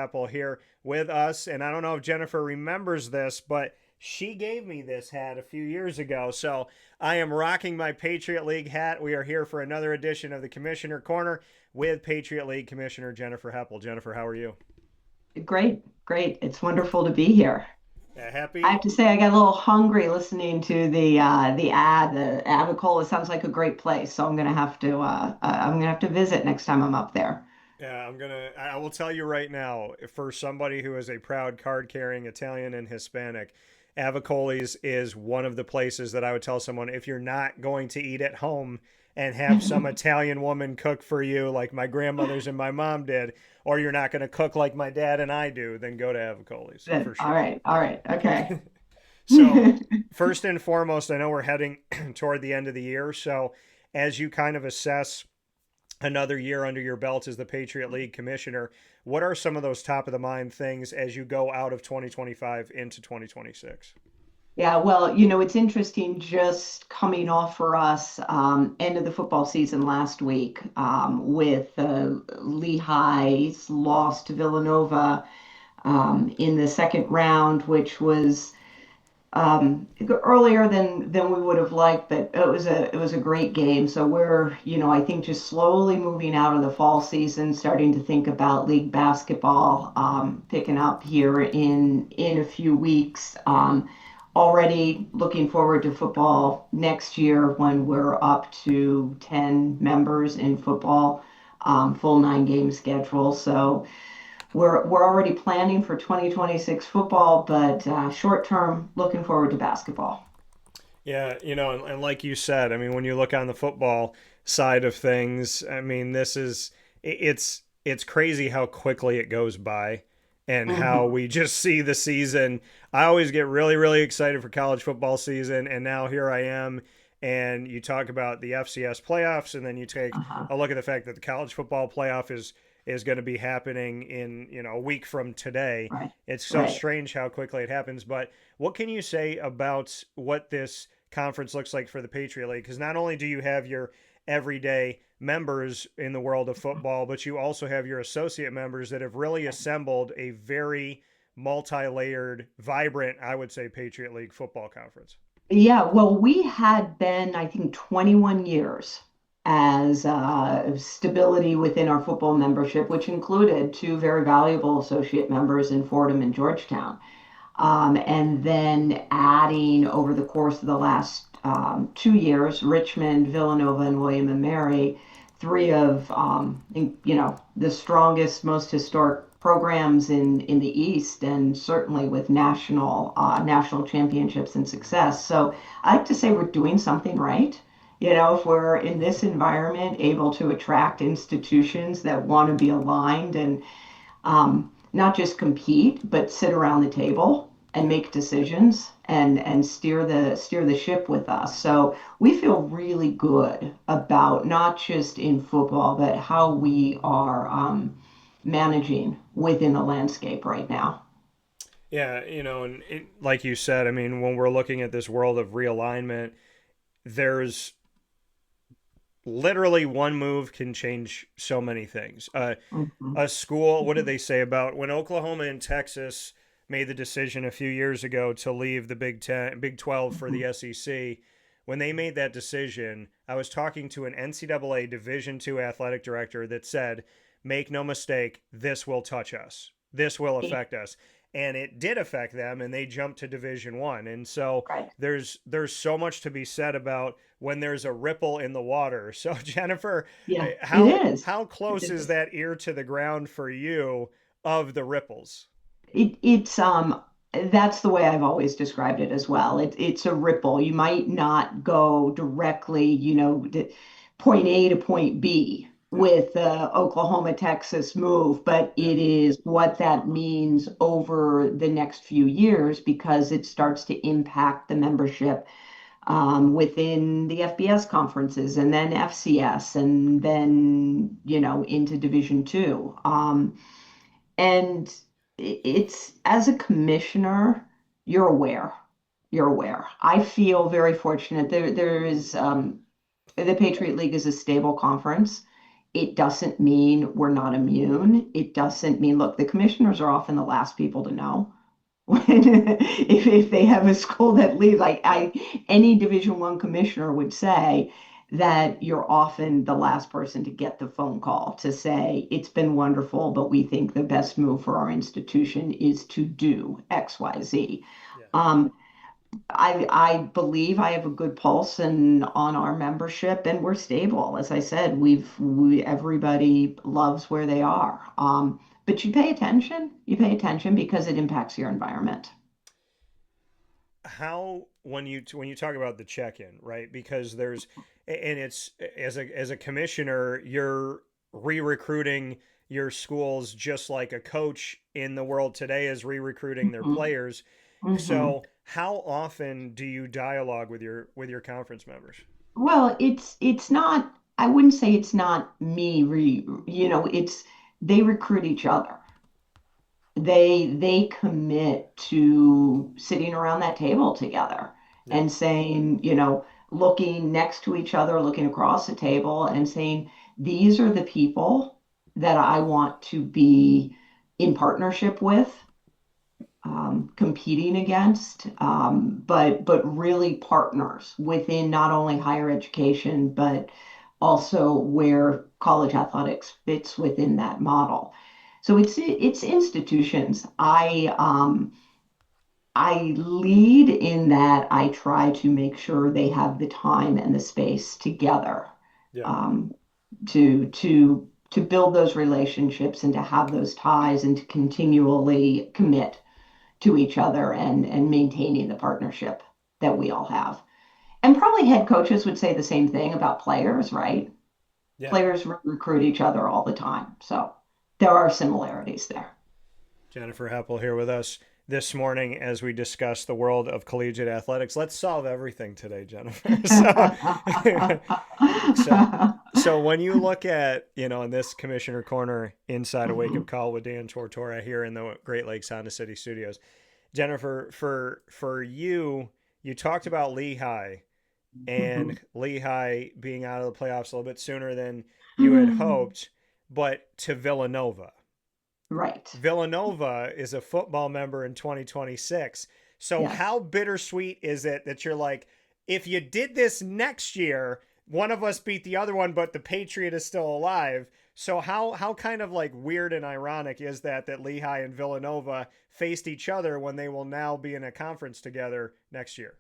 Heppel here with us. And I don't know if Jennifer remembers this, but she gave me this hat a few years ago. So I am rocking my Patriot League hat. We are here for another edition of the Commissioner Corner with Patriot League Commissioner Jennifer Heppel. Jennifer, how are you? Great, great. It's wonderful to be here. I have Happy? to say, I got a little hungry listening to the ad. The Avicola sounds like a great place, so I'm gonna have to visit next time I'm up there. Yeah, I will tell you right now, for somebody who is a proud card carrying Italian and Hispanic, Avicoli's is one of the places that I would tell someone if you're not going to eat at home and have some Italian woman cook for you like my grandmothers and my mom did, or you're not going to cook like my dad and I do, then go to Avicoli's Good. for sure. All right, okay. So, first and foremost, I know we're heading toward the end of the year. So, as you kind of assess another year under your belt as the Patriot League commissioner, what are some of those top of the mind things as you go out of 2025 into 2026? Yeah, well, it's interesting just coming off for us end of the football season last week with Lehigh's loss to Villanova in the second round, which was earlier than we would have liked, but it was a great game. So we're, I think just slowly moving out of the fall season, starting to think about league basketball picking up here in a few weeks. Already looking forward to football next year when we're up to 10 members in football, full 9 game schedule. So we're already planning for 2026 football, but short term, looking forward to basketball. Yeah, and like you said, I mean, when you look on the football side of things, I mean, it's crazy how quickly it goes by and how Hmm. we just see the season. I always get really, really excited for college football season, and now here I am. And you talk about the FCS playoffs, and then you take Uh-huh. a look at the fact that the college football playoff is going to be happening in a week from today. Right, It's so right. strange how quickly it happens. But what can you say about what this conference looks like for the Patriot League? Because not only do you have your everyday members in the world of football, but you also have your associate members that have really assembled a very multi-layered, vibrant, I would say, Patriot League football conference. Yeah, well, we had been, I think, 21 years as stability within our football membership, which included two very valuable associate members in Fordham and Georgetown. And then adding over the course of the last 2 years, Richmond, Villanova, and William and Mary, three of the strongest, most historic programs in the East, and certainly with national championships and success. So I like to say we're doing something right. If we're in this environment able to attract institutions that want to be aligned and not just compete, but sit around the table and make decisions and steer the ship with us. So we feel really good about not just in football, but how we are managing within the landscape right now. Yeah, like you said, I mean, when we're looking at this world of realignment, there's literally one move can change so many things. Mhm. A school, what did they say about when Oklahoma and Texas made the decision a few years ago to leave the Big 10, Big 12 for the Mhm. SEC? When they made that decision, I was talking to an NCAA Division II athletic director that said, "Make no mistake, this will touch us. This will affect us." And it did affect them, and they jumped to Division One. And so Right. there's so much to be said about when there's a ripple in the water. So Jennifer, Yeah, it how is. how It close is is. that ear to the ground for you of the ripples? It's that's the way I've always described it as well. It's a ripple. You might not go directly, point A to point B Yeah. with the Oklahoma Texas move, but Yeah. it is what that means over the next few years because it starts to impact the membership within the FBS conferences and then FCS and then into Division Two. And it's as a commissioner, you're aware. You're aware. I feel very fortunate. There is the Patriot League is a stable conference. It doesn't mean we're not immune. It doesn't mean, look, the commissioners are often the last people to know when if they have a school that leaves. Like any Division I commissioner would say that you're often the last person to get the phone call to say it's been wonderful, but we think the best move for our institution is to do X, Y, Z. Yeah. Um, I believe I have a good pulse and on our membership, and we're stable. As I said, we everybody loves where they are. But you pay attention. You pay attention because it impacts your environment. How when you talk about the check-in, right? Because there's and it's as a commissioner, you're re-recruiting your schools just like a coach in the world today is re-recruiting their Mhm. players. Mhm. So, how often do you dialogue with your conference members? Well, it's not. I wouldn't say it's not me. It's they recruit each other. They commit to sitting around that table together Yeah. and saying, looking next to each other, looking across the table and saying, these are the people that I want to be in partnership with, competing against, but really partners within not only higher education, but also where college athletics fits within that model. So it's institutions. I lead in that I try to make sure they have the time and the space together, Yeah. um, to build those relationships and to have those ties and to continually commit to each other and maintaining the partnership that we all have. And probably head coaches would say the same thing about players, right? Yeah. Players recruit each other all the time. So there are similarities there. Jennifer Heppel here with us this morning as we discuss the world of collegiate athletics. Let's solve everything today, Jennifer. So, so when you look at, in this commissioner corner inside a Wake Up Call with Dan Tortora here in the Great Lakes Honda City Studios, Jennifer, for you, you talked about Lehigh and Lehigh being out of the playoffs a little bit sooner than you had hoped, but to Villanova. Right. Villanova is a football member in 2026. So Yes. how bittersweet is it that you're like, if you did this next year, one of us beat the other one, but the Patriot is still alive. So how kind of like weird and ironic is that Lehigh and Villanova faced each other when they will now be in a conference together next year?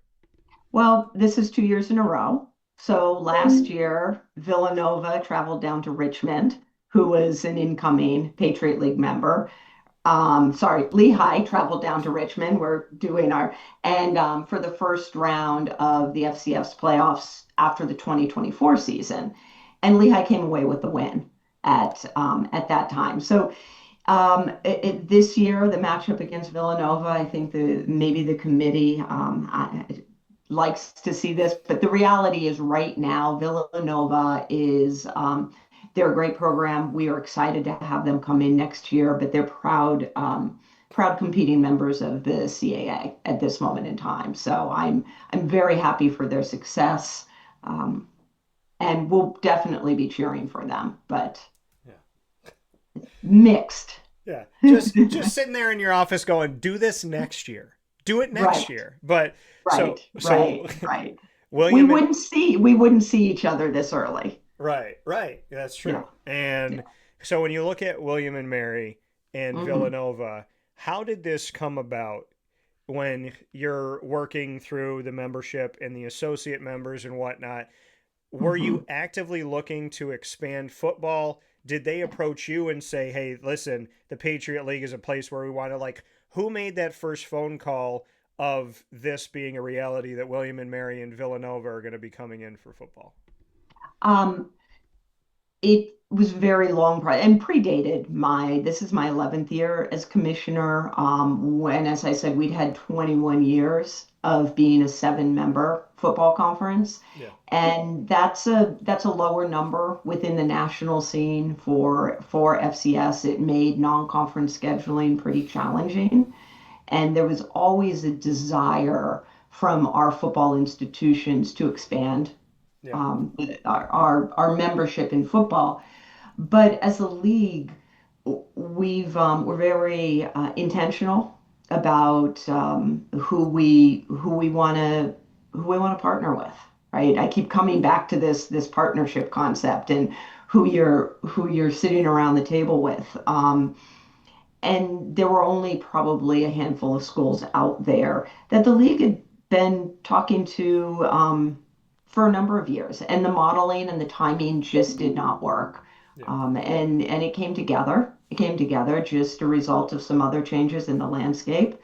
Well, this is 2 years in a row. So last year, Villanova traveled down to Richmond, who was an incoming Patriot League member. Sorry, Lehigh traveled down to Richmond. We're doing and for the first round of the FCS playoffs after the 2024 season. And Lehigh came away with the win at that time. So this year, the matchup against Villanova, I think maybe the committee likes to see this, but the reality is right now, Villanova is they're a great program. We are excited to have them come in next year, but they're proud competing members of the CAA at this moment in time. So I'm very happy for their success, um, and we'll definitely be cheering for them, but Yeah. mixed. Yeah. Just sitting there in your office going, do this next year. Do it next Right, year. But right, so right, right. We William and wouldn't see we wouldn't see each other this early. right. That's Yeah, true. yeah. And so when you look at William and Mary and Hmm. Villanova, how did this come about when you're working through the membership and the associate members and whatnot? Were you Hmm. actively looking to expand football? Did they approach you and say, "Hey, listen, the Patriot League is a place where we want to like"? Who made that first phone call of this being a reality that William and Mary and Villanova are going to be coming in for football? Um, it was very long and predated this is my 11th year as commissioner. When, as I said, we'd had 21 years of being a seven-member football conference. Yeah, And that's a lower number within the national scene for FCS. It made non-conference scheduling pretty challenging. And there was always a desire from our football institutions to expand yeah, our membership in football. But as a league, we're very intentional about who we want to partner with, right? I keep coming back to this partnership concept and who you're sitting around the table with. And there were only probably a handful of schools out there that the league had been talking to for a number of years, and the modeling and the timing just did not work. Yeah. And it came together. It came together just a result of some other changes in the landscape.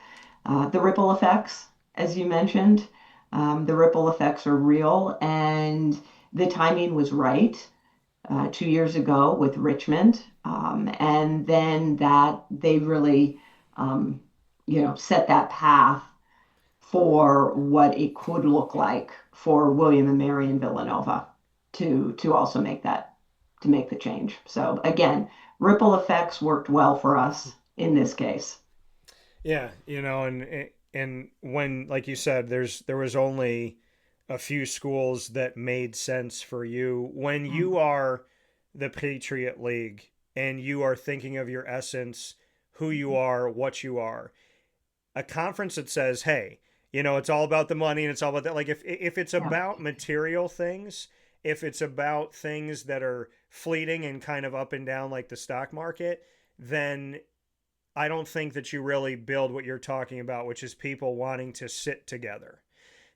The ripple effects, as you mentioned, the ripple effects are real, and the timing was right 2 years ago with Richmond, and then that they really, um, set that path for what it could look like for William and Mary and Villanova to also make the change. So again, ripple effects worked well for us in this case. Yeah, and when, like you said, there was only a few schools that made sense for you. When you are the Patriot League and you are thinking of your essence, who you are, what you are, a conference that says, "Hey, it's all about the money and it's all about that." Like if it's Yeah. about material things, if it's about things that are fleeting and kind of up and down like the stock market, then I don't think that you really build what you're talking about, which is people wanting to sit together.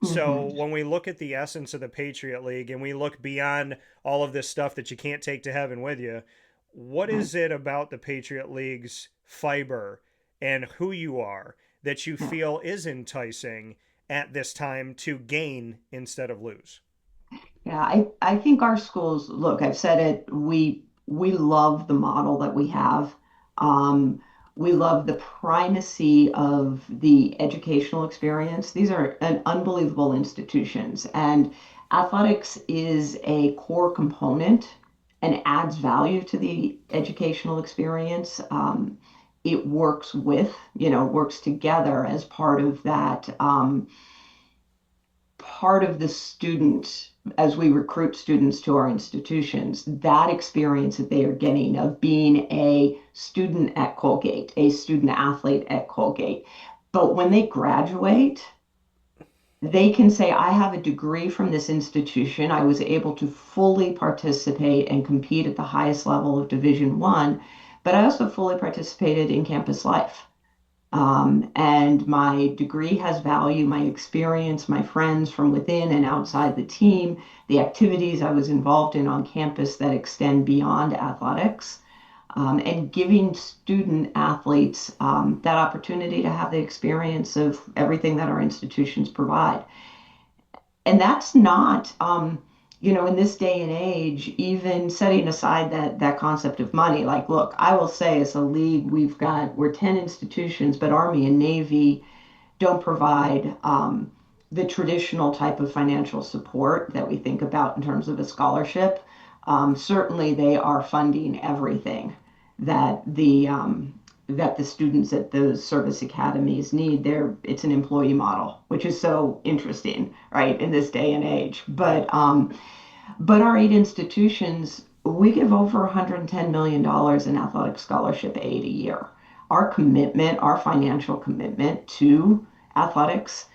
So Hmm. when we look at the essence of the Patriot League and we look beyond all of this stuff that you can't take to heaven with you, what Right. is it about the Patriot League's fiber and who you are that you Yeah. feel is enticing at this time to gain instead of lose? Yeah, I think our schools, look, I've said it, we love the model that we have. Um, we love the primacy of the educational experience. These are an unbelievable institutions, and athletics is a core component and adds value to the educational experience. It works works together as part of the student as we recruit students to our institutions, that experience that they are getting of being a student at Colgate, a student athlete at Colgate. But when they graduate, they can say, I have a degree from this institution. I was able to fully participate and compete at the highest level of Division One, but I also fully participated in campus life. And my degree has value, my experience, my friends from within and outside the team, the activities I was involved in on campus that extend beyond athletics, and giving student athletes that opportunity to have the experience of everything that our institutions provide. And that's not, in this day and age, even setting aside that concept of money. Like, look, I will say, as a league, we're 10 institutions, but Army and Navy don't provide the traditional type of financial support that we think about in terms of a scholarship. Certainly, they are funding everything that the students at those service academies need. It's an employee model, which is so interesting, right, in this day and age. Yeah. But our 8 institutions, we give over $110 million in athletic scholarship aid a year. Our commitment, our financial commitment to athletics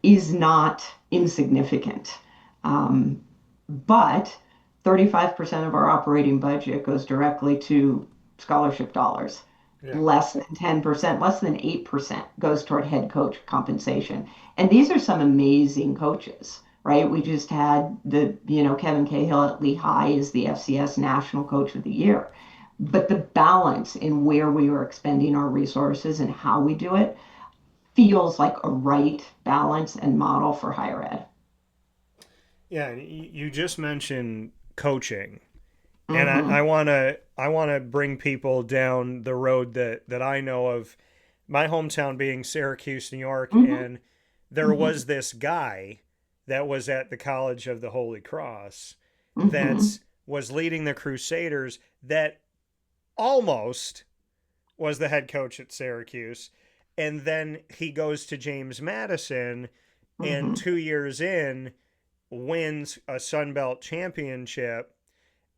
is not insignificant. Um, but 35% of our operating budget goes directly to scholarship dollars. Yeah. Less than 10%, less than 8% goes toward head coach compensation. And these are some amazing coaches, right? We just had Kevin Cahill at Lehigh is the FCS National Coach of the Year. But the balance in where we are expending our resources and how we do it feels like a right balance and model for higher ed. Yeah, and you just mentioned coaching, and Hmm. I wanna bring people down the road that I know of. My hometown being Syracuse, New York, Hmm. and there Hmm. was this guy that was at the College of the Holy Cross that Hmm. was leading the Crusaders that almost was the head coach at Syracuse. And then he goes to James Madison and Hmm. 2 years in wins a Sun Belt championship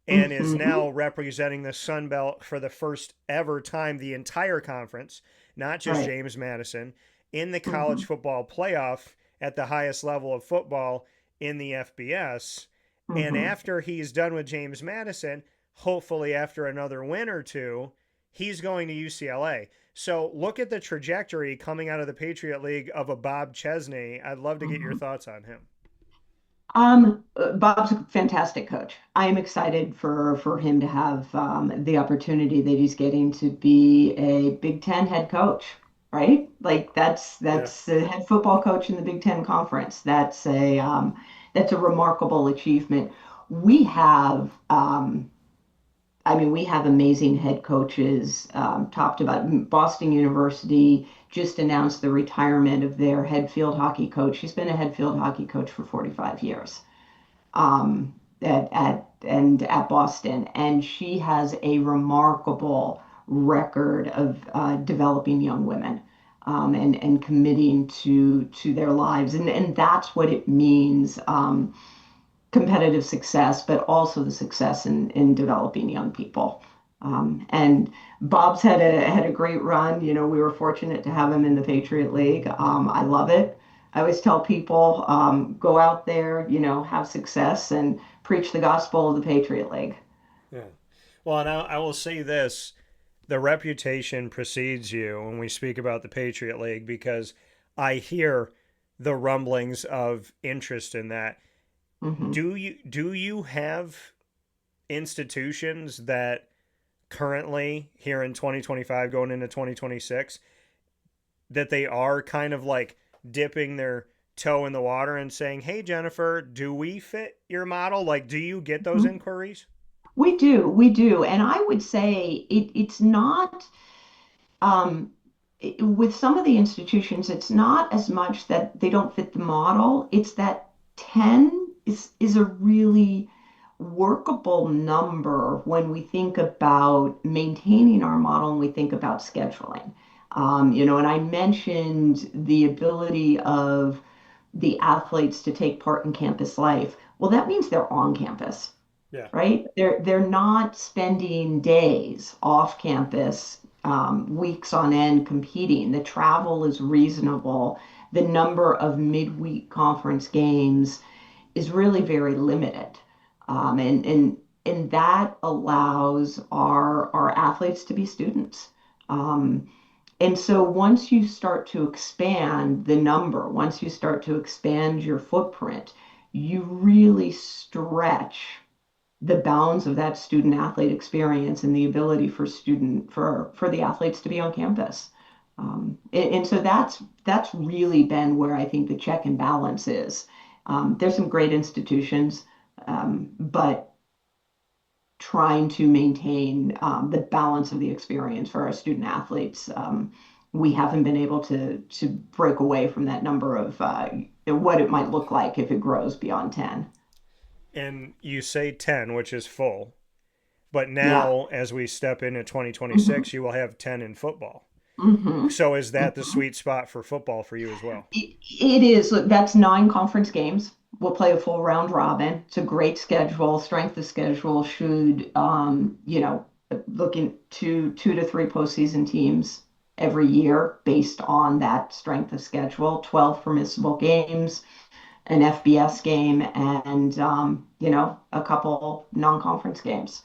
and is Hmm. now representing the Sun Belt for the first ever time, the entire conference, not just Right. James Madison, in the college Hmm. football playoff at the highest level of football in the FBS. And Hmm. after he's done with James Madison, hopefully after another win or two, he's going to UCLA. So look at the trajectory coming out of the Patriot League of a Bob Chesney. I'd love to get your Hmm. thoughts on him. Bob's a fantastic coach. I am excited for him to have the opportunity that he's getting to be a Big Ten head coach, right? Like Yeah. that's the head football coach in the Big Ten conference. That's a remarkable achievement. We have I mean, we have amazing head coaches. Talked about Boston University just announced the retirement of their head field hockey coach. She's been a head field hockey coach for 45 years at Boston, and she has a remarkable record of developing young women and committing to their lives, and that's what it means. Competitive success, but also the success in developing young people. And Bob's had a great run. You know, we were fortunate to have him in the Patriot League. I love it. I always tell people, go out there, you know, have success and preach the gospel of the Patriot League. Yeah. Well, and I will say this, the reputation precedes you when we speak about the Patriot League because I hear the rumblings of interest in that. Hmm. Do you have institutions that currently here in 2025 going into 2026 that they are kind of like dipping their toe in the water and saying, "Hey Jennifer, do we fit your model?" Like, do you get those Hmm. inquiries? We do, and I would say it's not. Um, with some of the institutions, it's not as much that they don't fit the model, it's that 10 is a really workable number when we think about maintaining our model and we think about scheduling. You know, and I mentioned the ability of the athletes to take part in campus life. Well, that means they're on campus, Yeah. right? They're not spending days off campus, weeks on end competing. The travel is reasonable. The number of midweek conference games is really very limited, and that allows our athletes to be students. And so once you start to expand the number, once you start to expand your footprint, you really stretch the bounds of that student athlete experience and the ability for the athletes to be on campus. And so that's really been where I think the check and balance is. There's some great institutions, but trying to maintain the balance of the experience for our student athletes. We haven't been able to break away from that number of what it might look like if it grows beyond 10. And you say 10, which is full. But Yeah. now, as we step into Hmm. 2026, you will have 10 in football. Hmm. So, is that the Hmm. sweet spot for football for you as well? It is. Look, that's 9 conference games. We'll play a full round robin. It's a great schedule. Strength of schedule should, you know, looking two to three postseason teams every year based on that strength of schedule. 12 permissible games, an FBS game, and you know, a couple non-conference games.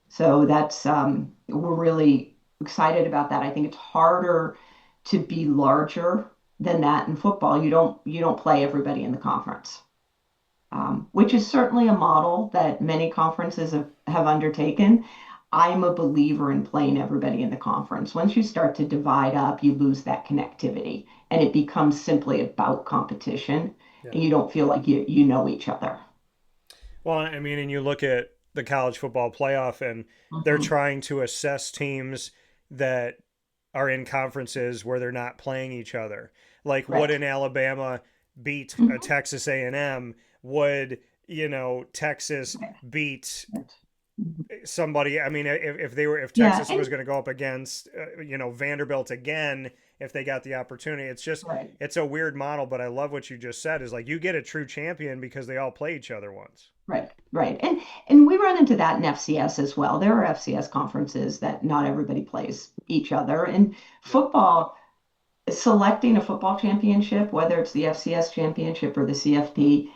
So that's we're really excited about that. I think it's harder to be larger than that in football. You don't play everybody in the conference, which is certainly a model that many conferences have undertaken. I'm a believer in playing everybody in the conference. Once you start to divide up, you lose that connectivity, and it becomes simply about competition, Yeah. and you don't feel like you know each other. Well, I mean, and you look at the college football playoff, and they're Mhm. trying to assess teams that are in conferences where they're not playing each other. Like, would Right. an Alabama beat a Mhm. Texas A&M? Would Texas Right. beat Right. Mhm. somebody? I mean, if Yeah, Texas and was going to go up against Vanderbilt again, if they got the opportunity, right. it's a weird model. But I love what you just said. Is like you get a true champion because they all play each other once. Right. Right. And we run into that in FCS as well. There are FCS conferences that not everybody plays each other. And Yeah. football, selecting a football championship, whether it's the FCS championship or the CFP,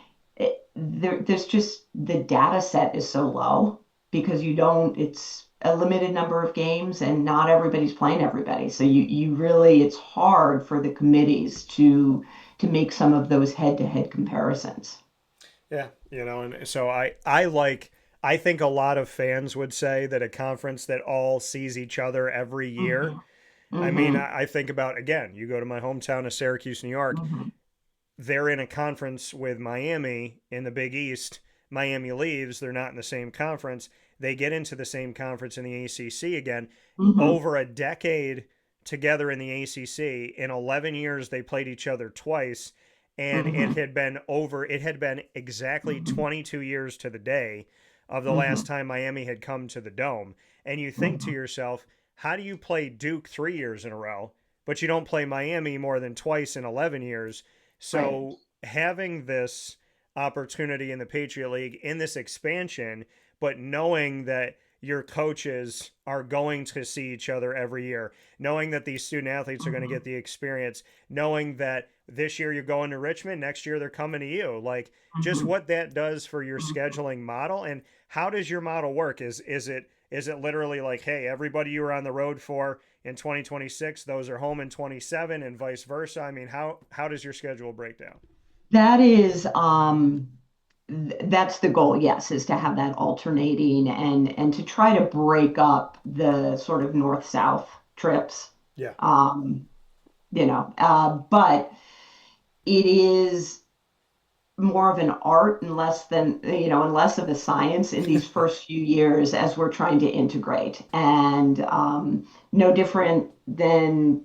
there's just the data set is so low because you don't, it's a limited number of games and not everybody's playing everybody. So you really, it's hard for the committees to make some of those head-to-head comparisons. Yeah, and so I think a lot of fans would say that a conference that all sees each other every year. Hmm. I mean, Hmm. I think about, again, you go to my hometown of Syracuse, New York, Hmm. they're in a conference with Miami in the Big East. Miami leaves, they're not in the same conference. They get into the same conference in the ACC again. Hmm. Over a decade together in the ACC, in 11 years they played each other twice, and Hmm. it had been exactly Hmm. 22 years to the day of the last Hmm. time Miami had come to the Dome. And you think to Hmm. yourself, how do you play Duke 3 years in a row, but you don't play Miami more than twice in 11 years? Right. So having this opportunity in the Patriot League in this expansion, but knowing that your coaches are going to see each other every year, knowing that these student athletes are going to Hmm. get the experience, knowing that this year you're going to Richmond, next year they're coming to you. Like just Hmm. what that does for your Hmm. scheduling model, and how does your model work? Is it literally like, hey, everybody you were on the road for in 2026, those are home in 27 and vice versa? I mean, how does your schedule break down? That is, that's the goal, yes, is to have that alternating and to try to break up the sort of north-south trips. Yeah. Um, but it is more of an art and less than, and less of a science in these first few years as we're trying to integrate. And no different than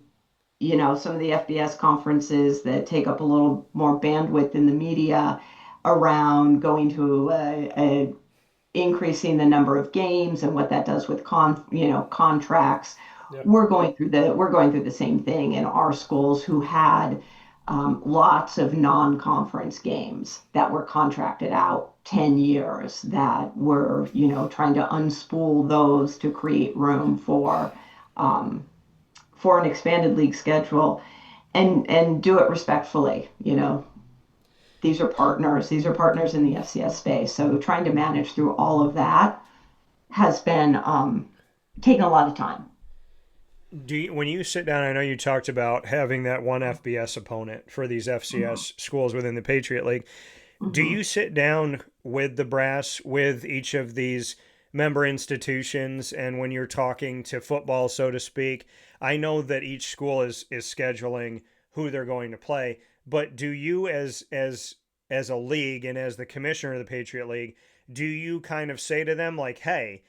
some of the FBS conferences that take up a little more bandwidth in the media around going to increasing the number of games and what that does with contracts. Yeah. We're going through the same thing in our schools who had lots of non-conference games that were contracted out 10 years that were trying to unspool those to create room um, for an expanded league schedule and do it respectfully. These are partners in the FCS space. So trying to manage through all of that has been taking a lot of time. When you sit down, I know you talked about having that one FBS opponent for these Mhm. FCS schools within the Patriot League. Do Mhm. you sit down with the brass, with each of these member institutions, and when you're talking to football, so to speak? I know that each school is scheduling who they're going to play, but do you, as a league and as the commissioner of the Patriot League, do you kind of say to them like, hey,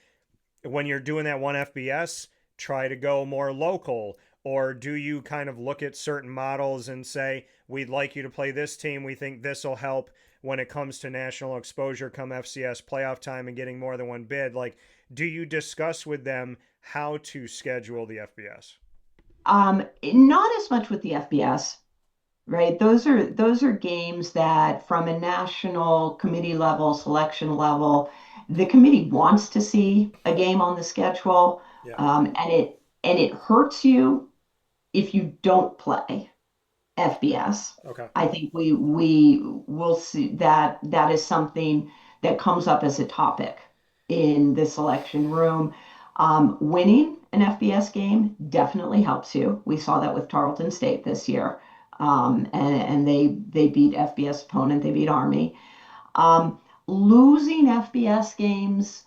when you're doing that one FBS, try to go more local? Or do you kind of look at certain models and say, we'd like you to play this team. We think this will help when it comes to national exposure come FCS playoff time and getting more than one bid? Like, do you discuss with them how to schedule the FBS? Not as much with the FBS, right? Those are games that from a national committee level, selection level, the committee wants to see a game on the schedule, Yeah. and it hurts you if you don't play FBS. Okay. I think we will see that that is something that comes up as a topic in the selection room. Winning an FBS game definitely helps you. We saw that with Tarleton State this year, and they beat FBS opponent. They beat Army. Losing FBS games,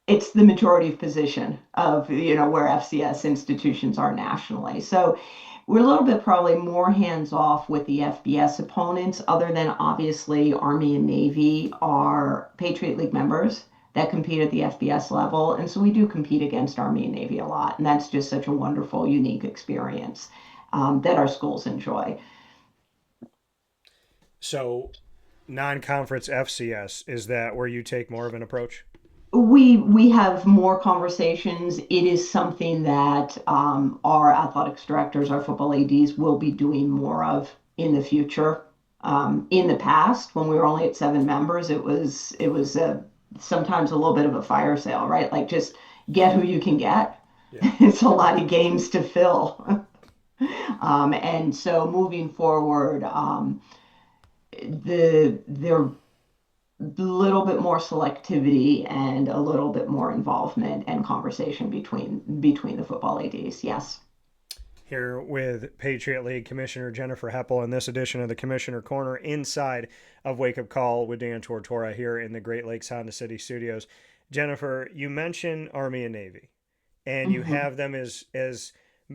it's the majority of position of where FCS institutions are nationally. So we're a little bit probably more hands off with the FBS opponents, other than obviously Army and Navy are Patriot League members that compete at the FBS level. And so we do compete against Army and Navy a lot. And that's just such a wonderful, unique experience that our schools enjoy. So, non conference FCS, is that where you take more of an approach? We have more conversations. It is something that our athletics directors, our football ADs will be doing more of in the future. In the past, when we were only at 7 members, it was sometimes a little bit of a fire sale, right? Like just get who you can get. Yeah. It's a lot of games to fill. And so moving forward, there a little bit more selectivity and a little bit more involvement and conversation between the football ADs. Yes. Here with Patriot League Commissioner Jennifer Heppel in this edition of the Commissioner Corner inside of Wake Up Call with Dan Tortora here in the Great Lakes Honda City Studios. Jennifer, you mentioned Army and Navy, and you Hmm. have them as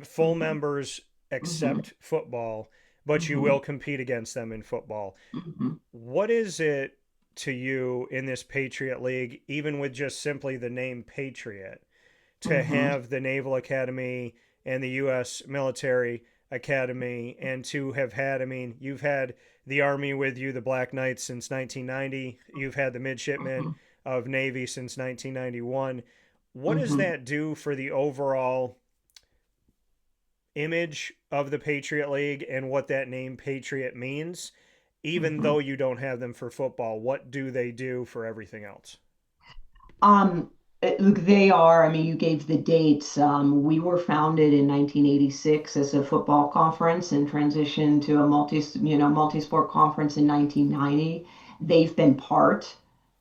full Hmm. members Hmm. accept football, but you Hmm. will compete against them in football. Hmm. What is it to you in this Patriot League, even with just simply the name Patriot, to Hmm. have the Naval Academy and the U.S. Military Academy, and to have had, I mean, you've had the Army with you, the Black Knights, since 1990. You've had the midshipmen Hmm. of Navy since 1991. What does Hmm. that do for the overall image of the Patriot League and what that name Patriot means? Even Hmm. though you don't have them for football, what do they do for everything else? Um, Look, they are, I mean, you gave the dates. We were founded in 1986 as a football conference and transitioned to a multi-sport conference in 1990. They've been part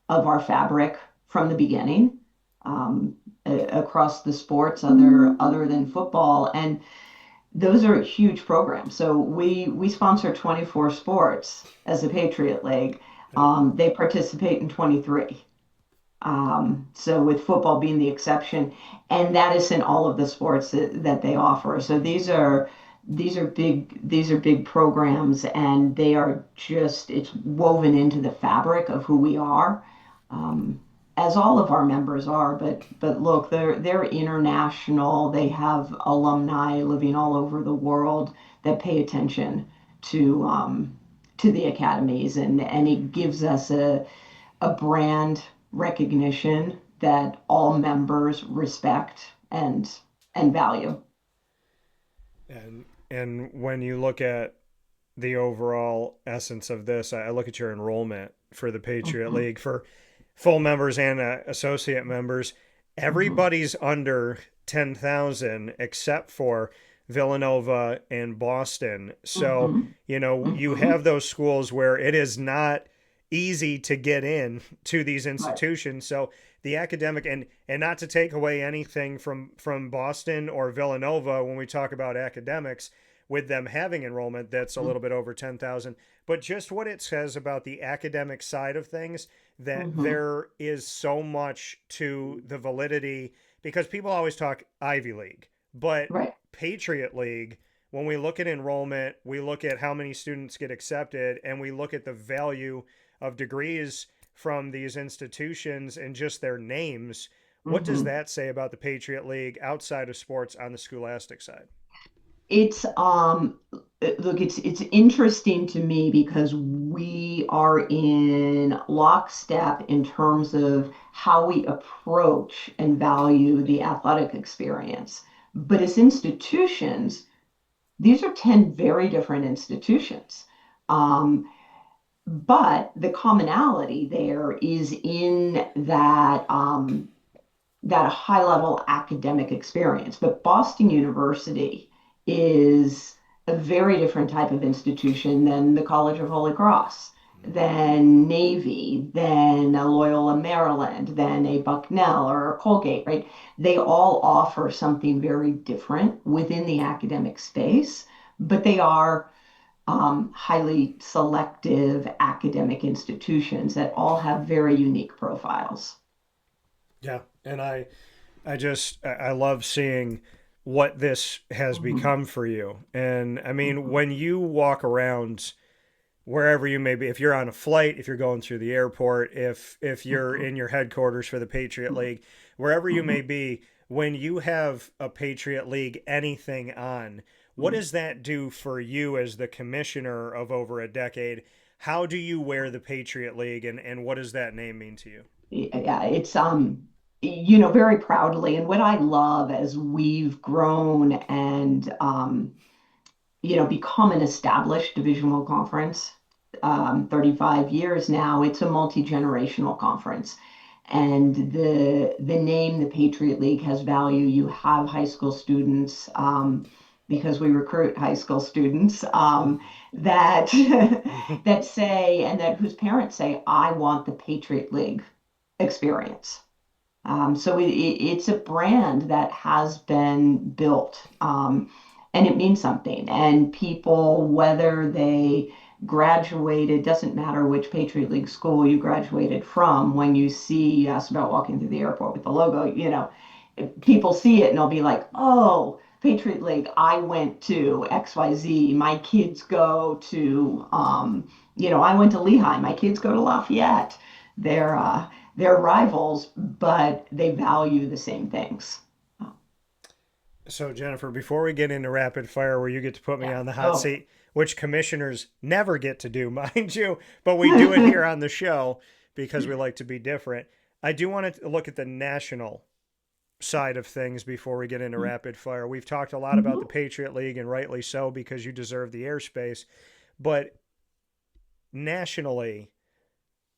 of our fabric from the beginning, across the sports other than football. And those are huge programs. So we sponsor 24 sports as a Patriot League. They participate in 23. So with football being the exception, and that is in all of the sports that they offer. So these are big programs, and they are just it's woven into the fabric of who we are, um, as all of our members are. But look, they're international. They have alumni living all over the world that pay attention to the academies, and it gives us a brand recognition that all members respect and value. And when you look at the overall essence of this, I look at your enrollment for the Patriot Mhm. League for full members and associate members. Mhm. Everybody's under 10,000 except for Villanova and Boston. So, Mhm. you know, you Mhm. have those schools where it is not easy to get in to these Right. institutions. So the academic and not to take away anything from Boston or Villanova when we talk about academics with them having enrollment that's a little bit over 10,000, but just what it says about the academic side of things, that Mhm. there is so much to the validity, because people always talk Ivy League, but Right. Patriot League, when we look at enrollment, we look at how many students get accepted, and we look at the value of degrees from these institutions and just their names. What does Mhm. that say about the Patriot League outside of sports on the scholastic side? It's look, it's interesting to me because we are in lockstep in terms of how we approach and value the athletic experience. But as institutions, these are 10 very different institutions. Um, But the commonality there is in that high level academic experience. But Boston University is a very different type of institution than the College of Holy Cross, than Navy, than a Loyola Maryland, than a Bucknell or a Colgate, right? They all offer something very different within the academic space, but they are highly selective academic institutions that all have very unique profiles. Yeah, and I love seeing what this has Mhm. become for you. And I mean, Mhm. when you walk around wherever you may be, if you're on a flight, if you're going through the airport, if you're Mhm. in your headquarters for the Patriot League, wherever you may Mhm. be, when you have a Patriot League anything on, what Mhm. does that do for you as the commissioner of over a decade? How do you wear the Patriot League, and what does that name mean to you? Yeah, it's very proudly. And what I love as we've grown and become an established Division I conference, 35 years now, it's a multi-generational conference. And the name, the Patriot League, has value. You have high school students, because we recruit high school students, that that say, and that whose parents say, I want the Patriot League experience. So it's a brand that has been built, and it means something. And people, whether they graduated, doesn't matter which Patriot League school you graduated from, when you see us about walking through the airport with the logo, people see it and they'll be like, oh, Patriot League, I went to XYZ. My kids go to, I went to Lehigh. My kids go to Lafayette. They're, uh, they're rivals, but they value the same things. So, Jennifer, before we get into rapid fire, where you get to put me Yeah. on the hot Oh. seat, which commissioners never get to do, mind you, but we do it here on the show because we like to be different. I do want to look at the national side of things before we get into rapid fire. We've talked a lot about the Mhm. Patriot League, and rightly so, because you deserve the airspace. But nationally,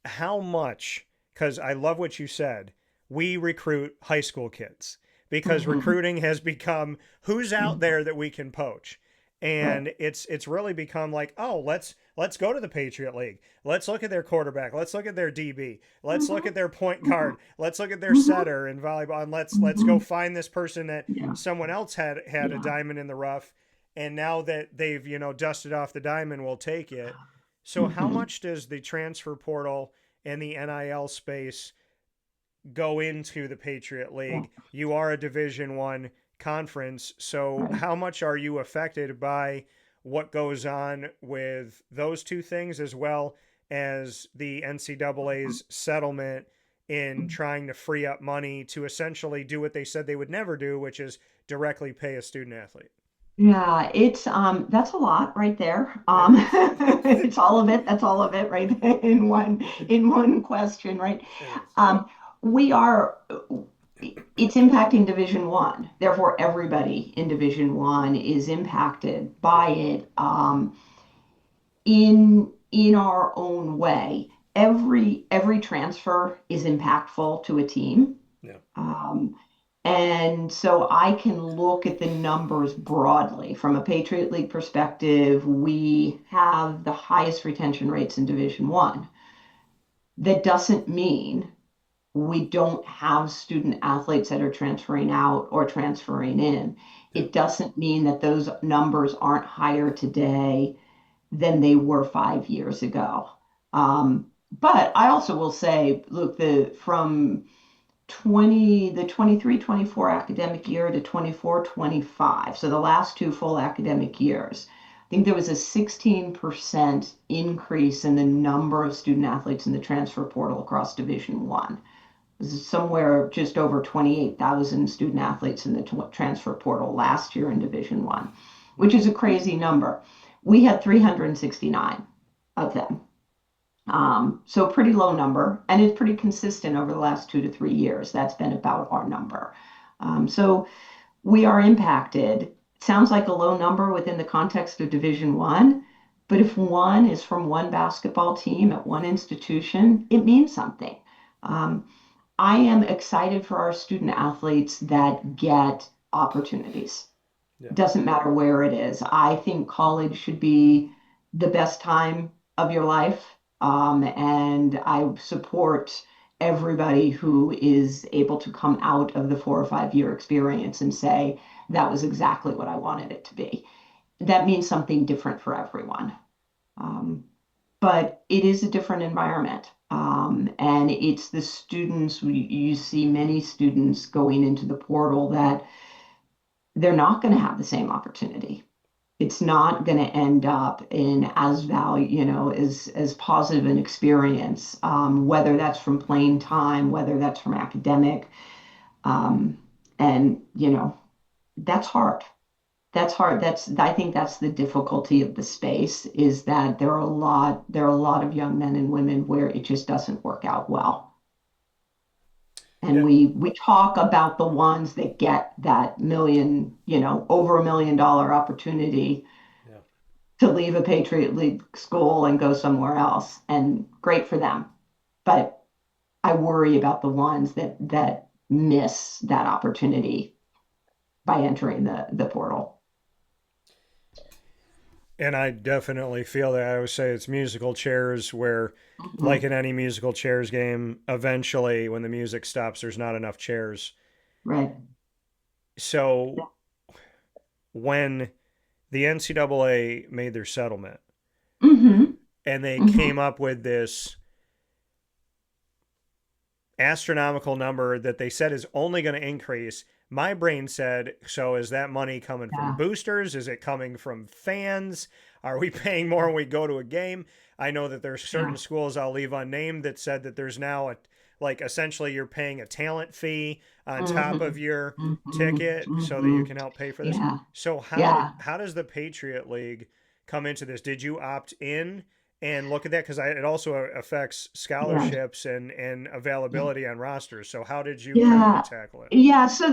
how much, because I love what you said, we recruit high school kids because Mhm. recruiting has become who's out Mhm. there that we can poach. Right. And it's really become like, oh, let's go to the Patriot League. Let's look at their quarterback. Let's look at their DB. Let's look Mhm. at their point guard. Mhm. Let's look at their Mhm. setter in volleyball, and let's go Mhm. find this person that Yeah. someone else had a Yeah. diamond in the rough, and now that they've dusted off the diamond, we'll take it. So how Mhm. much does the transfer portal and the NIL space go into the Patriot Yeah. League? You are a Division 1 conference, so Right. how much are you affected by what goes on with those two things, as well as the NCAA's settlement in trying to free up money to essentially do what they said they would never do, which is directly pay a student athlete? Yeah, it's that's a lot right there. It is. It's all of it. That's all of it right in one question, right? It is. Um, we are it's impacting Division One. Therefore, everybody in Division One is impacted by Yeah. it, in our own way. Every transfer is impactful to a team. Yeah. Um, and so I can look at the numbers broadly. From a Patriot League perspective, we have the highest retention rates in Division One. That doesn't mean we don't have student athletes that are transferring out or transferring in. Yeah. It doesn't mean that those numbers aren't higher today than they were 5 years ago. But I also will say, look, the 23-24 academic year to 24-25, so the last two full academic years, I think there was a 16% increase in the number of student athletes in the transfer portal across Division One. This is somewhere just over 28,000 student athletes in the transfer portal last year in Division One, which is a crazy number. We had 369 of them. So pretty low number, and it's pretty consistent over the last 2 to 3 years. That's been about our number. So we are impacted. Sounds like a low number within the context of Division One, but if one is from one basketball team at one institution, it means something. Um, I am excited for our student athletes that get opportunities. Yeah. Doesn't matter where it is. I think college should be the best time of your life. And I support everybody who is able to come out of the 4 or 5 year experience and say, that was exactly what I wanted it to be. That means something different for everyone. Um, but it is a different environment. And it's the students, you see many students going into the portal that they're not going to have the same opportunity. It's not going to end up in as value, as positive an experience, whether that's from playing time, whether that's from academic, um, and that's hard. That's hard. I think that's the difficulty of the space, is that there are a lot of young men and women where it just doesn't work out well. And Yeah. we talk about the ones that get that million, over $1 million opportunity. Yeah. to leave a Patriot League school and go somewhere else, and great for them. But I worry about the ones that miss that opportunity by entering the portal. And I definitely feel that. I always say it's musical chairs where, like Mhm. in any musical chairs game, eventually when the music stops, there's not enough chairs. Right. So when the NCAA made their settlement Hmm. and they Hmm. came up with this astronomical number that they said is only going to increase, my brain said, so is that money coming from Yeah. boosters? Is it coming from fans? Are we paying more when we go to a game? I know that there's certain Yeah. schools I'll leave unnamed that said that there's now a, like, essentially you're paying a talent fee on top of Hmm. your Hmm. ticket so that you Hmm. can help pay for this. Yeah. So Yeah. how does the Patriot League come into this? Did you opt in and look at that because it also affects Yeah. scholarships and Yeah. availability on rosters. So how did you kind of Yeah. tackle it? Yeah, so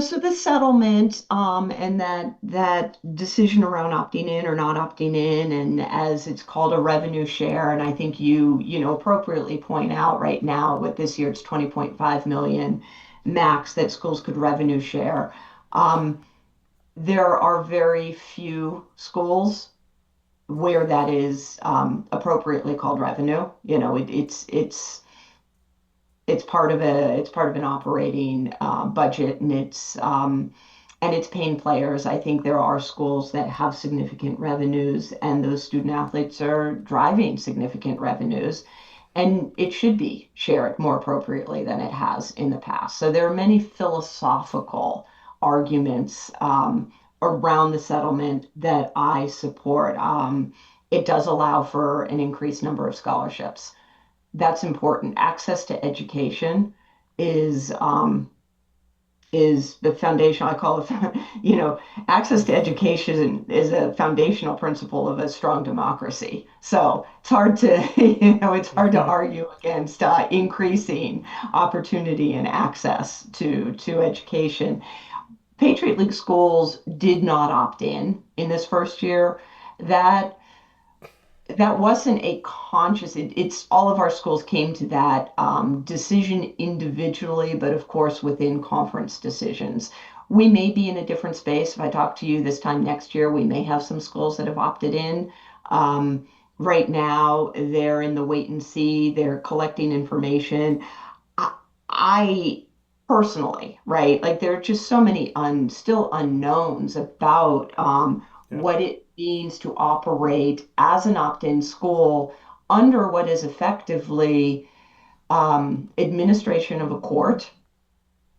so the settlement, and that decision around opting in or not opting in, and as it's called a revenue share, and I think appropriately point out right now with this year it's 20.5 million max that schools could revenue share. Um, there are very few schools where that is appropriately called revenue. It's part of an operating budget, and it's paying players. I think there are schools that have significant revenues, and those student athletes are driving significant revenues, and it should be shared more appropriately than it has in the past. So there are many philosophical arguments around the settlement that I support. It does allow for an increased number of scholarships. That's important. Access to education is um, is the foundation. I call it, access to education is a foundational principle of a strong democracy. So it's hard to, it's hard to argue against increasing opportunity and access to education. Patriot League schools did not opt in this first year. That that wasn't a conscious, it's all of our schools came to that decision individually, but of course within conference decisions. We may be in a different space. If I talk to you this time next year, we may have some schools that have opted in. Right now they're in the wait and see, they're collecting information. I, I personally, right, like there are just so many still unknowns about Yep. what it means to operate as an opt-in school under what is effectively administration of a court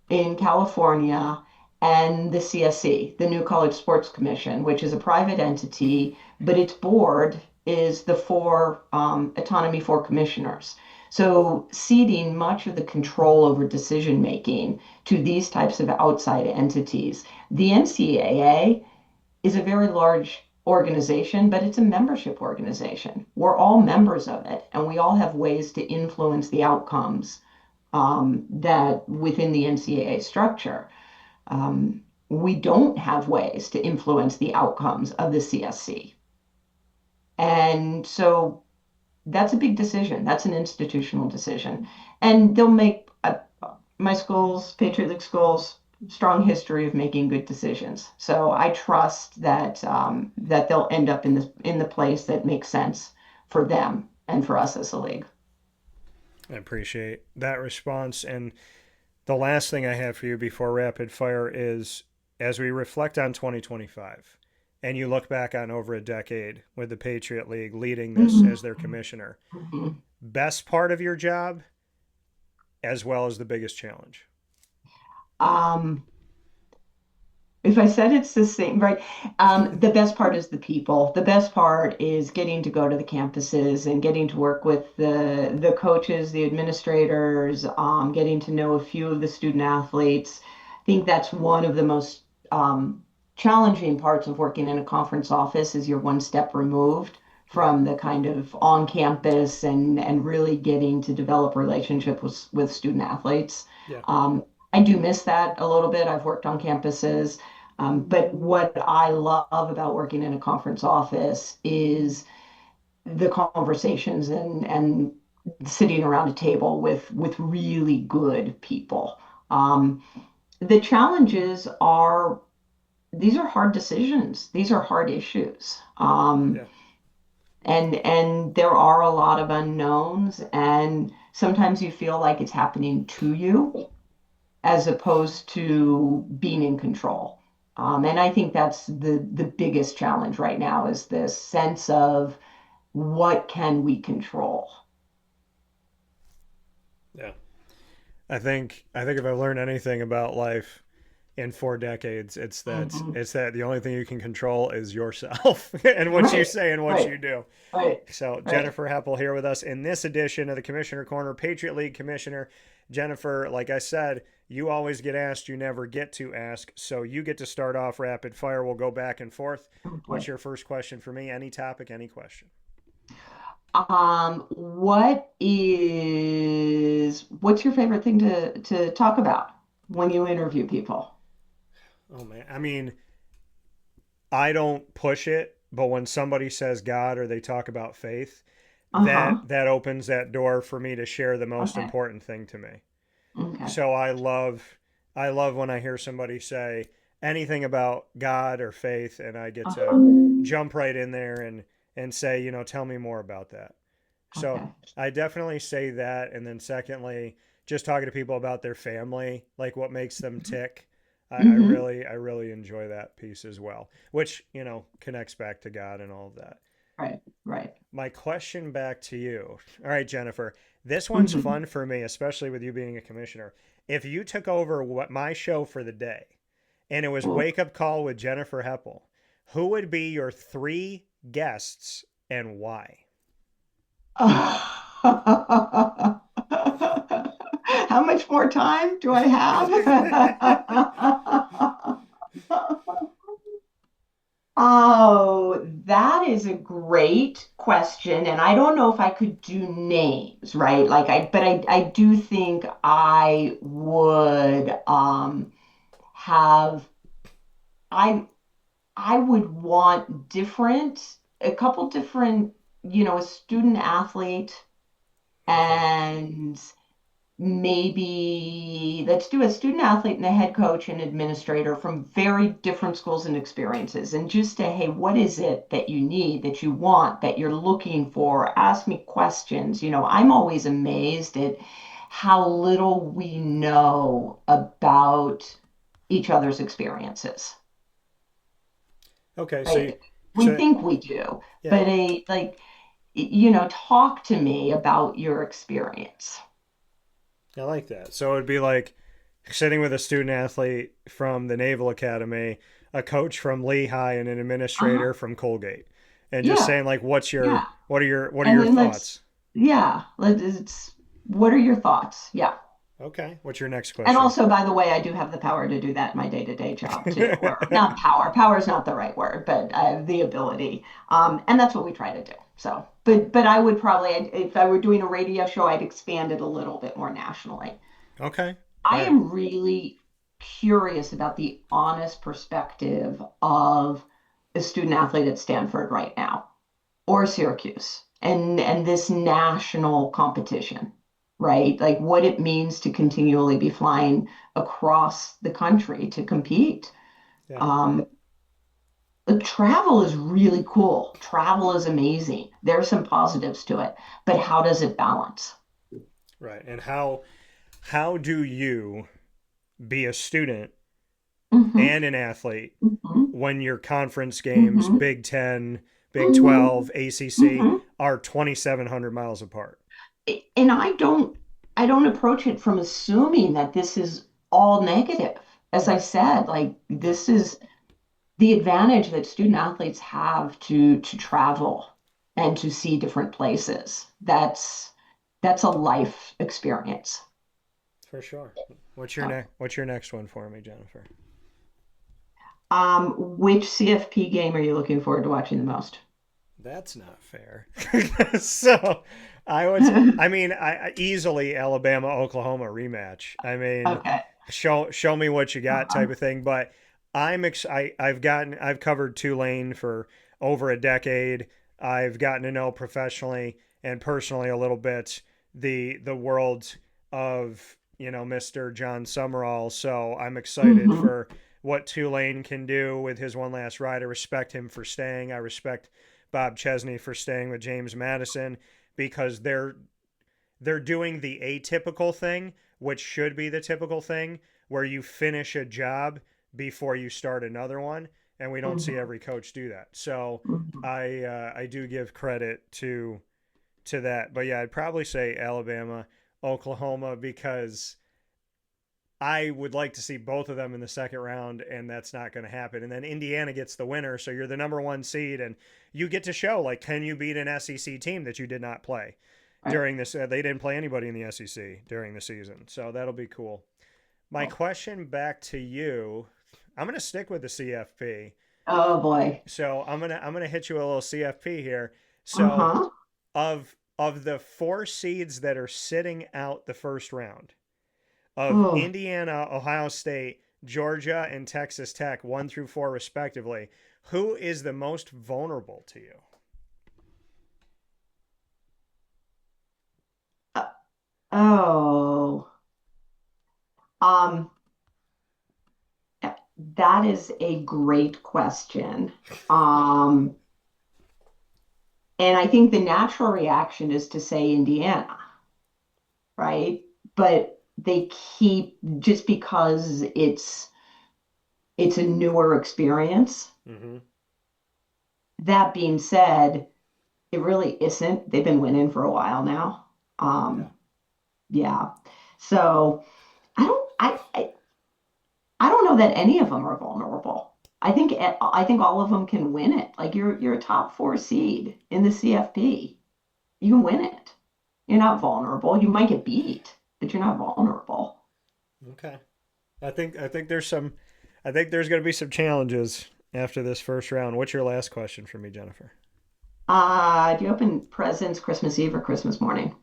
in California and the CSC, the New College Sports Commission, which is a private entity, but its board is the four autonomy for commissioners. So ceding much of the control over decision making to these types of outside entities. The NCAA is a very large organization, but it's a membership organization. We're all members of it, and we all have ways to influence the outcomes that within the NCAA structure. We don't have ways to influence the outcomes of the CSC. And so that's a big decision. That's an institutional decision. And they'll make my schools, Patriot League schools, strong history of making good decisions. So I trust that they'll end up in the place that makes sense for them and for us as a league. I appreciate that response. And the last thing I have for you before rapid fire is as we reflect on 2025 and you look back on over a decade with the Patriot League leading this Mhm. as their commissioner, Mhm. best part of your job as well as the biggest challenge. Um, If I said it's the same, right? The best part is the people. The best part is getting to go to the campuses and getting to work with the coaches, the administrators, getting to know a few of the student athletes. I think that's one of the most challenging parts of working in a conference office is you're one step removed Yep. from the kind of on campus and really getting to develop relationship with student athletes. Yeah. I do miss that a little bit. I've worked on campuses. But what I love about working in a conference office is the conversations and sitting around a table with really good people. Um, the challenges are these are hard decisions. These are hard issues. Yeah. And there are a lot of unknowns, and sometimes you feel like it's happening to you as opposed to being in control. And I think that's the biggest challenge right now is this sense of what can we control? Yeah. I think if I've learned anything about life in 4 decades, Mhm. it's that the only thing you can control is yourself and what you Right, say and what right, you do. right, So right. Jennifer Heppel here with us in this edition of the Commissioner Corner, Patriot League Commissioner. Jennifer, like I said, you always get asked, you never get to ask. So you get to start off rapid fire. We'll go back and forth. What's Okay. your first question for me? Any topic, any question. What's your favorite thing to talk about when you interview people? Oh man. I mean, I don't push it, but when somebody says God or they talk about faith, Uh-huh. that opens that door for me to share the most Okay. important thing to me. Okay. So I love when I hear somebody say anything about God or faith and I get to Uh-huh. jump right in there and say, tell me more about that. So Okay. I definitely say that. And then secondly, just talking to people about their family, like what makes them tick. Mm-hmm. I really enjoy that piece as well, which, connects back to God and all of that. Right. Right. My question back to you. All right, Jennifer, this one's Mm-hmm. fun for me, especially with you being a commissioner. If you took over what my show for the day and it was Well, Wake Up Call with Jennifer Heppel, who would be your three guests and why? how much more time do I have? Oh, that is a great question. And I don't know if I could do names, right? But I do think I would have I I would want a couple different, a student athlete Okay. and maybe let's do a student athlete and a head coach and administrator from very different schools and experiences and just say, hey, what is it that you need, that you want, that you're looking for? Ask me questions. I'm always amazed at how little we know about each other's experiences, Okay. right? We So think we do, yeah, but talk to me about your experience. I like that. So it would be like sitting with a student athlete from the Naval Academy, a coach from Lehigh, and an Uh-huh. administrator from Colgate, and just Yeah, saying like, yeah. what are And your then thoughts? what are your thoughts? Yeah. Okay. What's your next And question? also, by the way, I do have the power to do that in my day-to-day job too. Or not power. Power is not the right word, but I have the ability. And that's what we try to do. So, but I would probably, if I were doing a radio show, I'd expand it a little bit more nationally. Okay. All I right. am really curious about the honest perspective of a student athlete at Stanford right now or Syracuse and this national competition, right? Like what it means to continually be flying across the country to compete. Yeah. Um, Travel is really cool. Travel is amazing. There are some positives to it, but how does it balance? Right. And how do you be a student Hmm. and an athlete Hmm. when your conference games, Hmm. Big 10, Big Hmm. 12, ACC, Hmm. are 2,700 miles apart? And I don't approach it from assuming that this is all negative. As I Right. said, like Yeah. this is the advantage that student athletes have to travel and to see different places. That's a life experience. For sure. So, What's your next one for me, Jennifer? which CFP game are you looking forward to watching the most? That's not fair. So I mean, I easily Alabama Oklahoma rematch. I mean, Okay. show me what you got type Uh-huh. of thing. But I've covered Tulane for over a decade. I've gotten to know professionally and personally a little bit the world of, Mr. John Summerall. So I'm excited Hmm. for what Tulane can do with his one last ride. I respect him for staying. I respect Bob Chesney for staying with James Madison because they're doing the atypical thing, which should be the typical thing, where you finish a job before you start another one, and we don't see Hmm. every coach do that. So Hmm. I do give credit to that, but yeah, I'd probably say Alabama, Oklahoma because I would like to see both of them in the second round, and that's not going to happen. And then Indiana gets the winner, so you're the number one seed, and you get to show like, can you beat an SEC team that you did not play Right. during this? They didn't play anybody in the SEC during the season, so that'll be cool. My Cool. question back to you, I'm going to stick with the CFP. Oh boy. So I'm gonna hit you a little CFP here. So Uh-huh. of the four seeds that are sitting out the first round, of Oh. Indiana, Ohio State, Georgia, and Texas Tech, 1 through 4 respectively, who is the most vulnerable to you? Uh, oh. Um, that is a great question. Um, and I think the natural reaction is to say Indiana, right? But they keep just because it's a newer experience. Mm-hmm. That being said, it really isn't. They've been winning for a while now. Yeah. Um, yeah. So I don't I don't know that any of them are vulnerable. I think all of them can win it. Like you're a top four seed in the CFP. You can win it. You're not vulnerable. You might get beat, but you're not vulnerable. Okay. I think there's going to be some challenges after this first round. What's your last question for me, Jennifer? Do you open presents Christmas Eve or Christmas morning?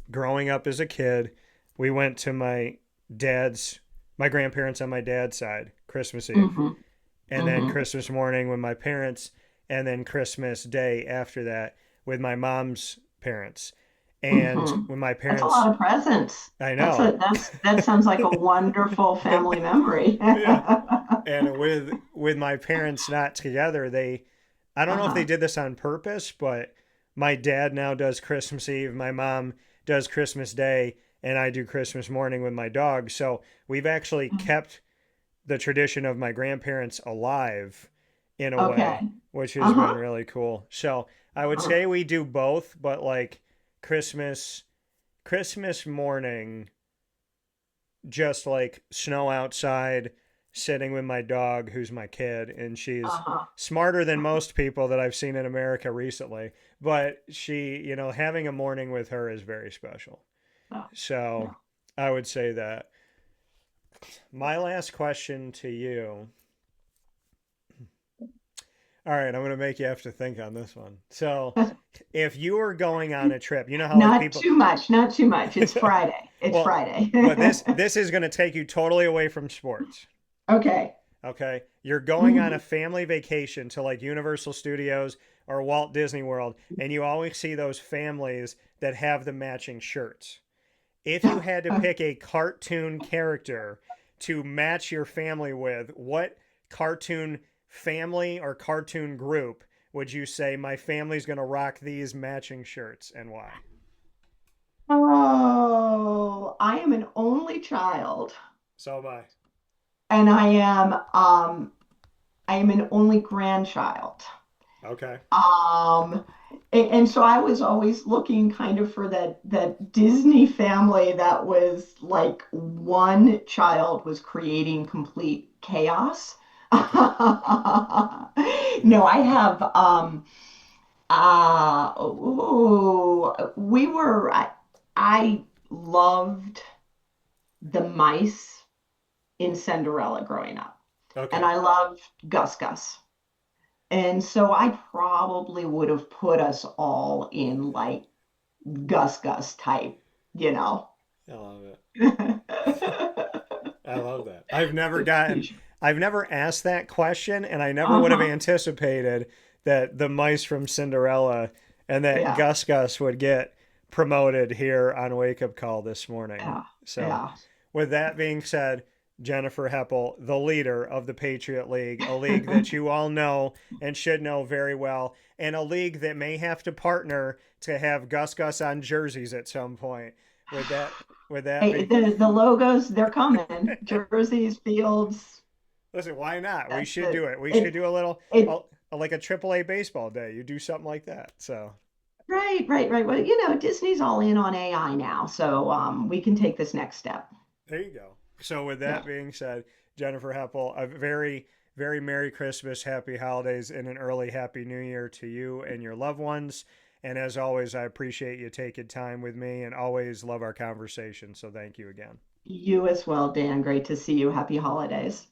Growing up as a kid, we went to dad's, my grandparents on my dad's side, Christmas Eve, Mm-hmm. and then Mm-hmm. Christmas morning with my parents, and then Christmas Day after that with my mom's parents. And Mm-hmm. when my That's a parents, lot of presents. I know, That sounds like a wonderful and family memory. yeah, and with my parents not together, I don't know if they Uh-huh. did this on purpose, but my dad now does Christmas Eve, my mom does Christmas Day, and I do Christmas morning with my dog. So we've actually kept the tradition of my grandparents alive in a way, Okay. which has been Uh-huh. really cool. So I would Uh-huh. say we do both, but like Christmas Christmas morning, just like snow outside, sitting with my dog, who's my kid, and she's Uh-huh. smarter than most people that I've seen in America recently. But having a morning with her is very special. Yeah. So Yeah. I would say that. My last question to you. All right, I'm going to make you have to think on this one. So, if you were going on a trip, you know how like Not people too much, not too much. It's Friday. It's well, Friday. but this is going to take you totally away from sports. Okay. Okay. You're going on a Mhm. family vacation to like Universal Studios or Walt Disney World, and you always see those families that have the matching shirts. If you had to pick a cartoon character to match your family with, what cartoon family or cartoon group would you say my family's going to rock these matching shirts and why? Oh, I am an only child, So am I. and I am an only grandchild. Okay. Um, and so I was always looking kind of for that Disney family that was like one child was creating complete chaos. Okay. No, Yeah. I have ooh, I loved the mice in Cinderella growing up. And Okay. I loved Gus Gus. And so I probably would have put us all in like Gus Gus type, you know. I love it. I love that. I've never asked that question, and I never would have Uh-huh. anticipated that the mice from Cinderella and that Yeah. Gus Gus would get promoted here on Wake Up Call this morning. Yeah. So, Yeah. with that being said, Jennifer Heppel, the leader of the Patriot League, a league that you all know and should know very well, and a league that may have to partner to have Gus Gus on jerseys at some point. With that, with that Hey, be, the logos, they're coming. Jerseys, fields. listen, why not? We That's should do it. it. We should It do a little, it like a AAA baseball day. You do something like that. So right. Well, Disney's all in on AI now, so we can take this next step. there you go. So with Yeah. that being said, Jennifer Heppel, a very, very Merry Christmas, Happy Holidays, and an early Happy New Year to you and your loved ones. And as always, I appreciate you taking time with me and always love our conversation. So thank you again. You as well, Dan. Great to see you. Happy holidays.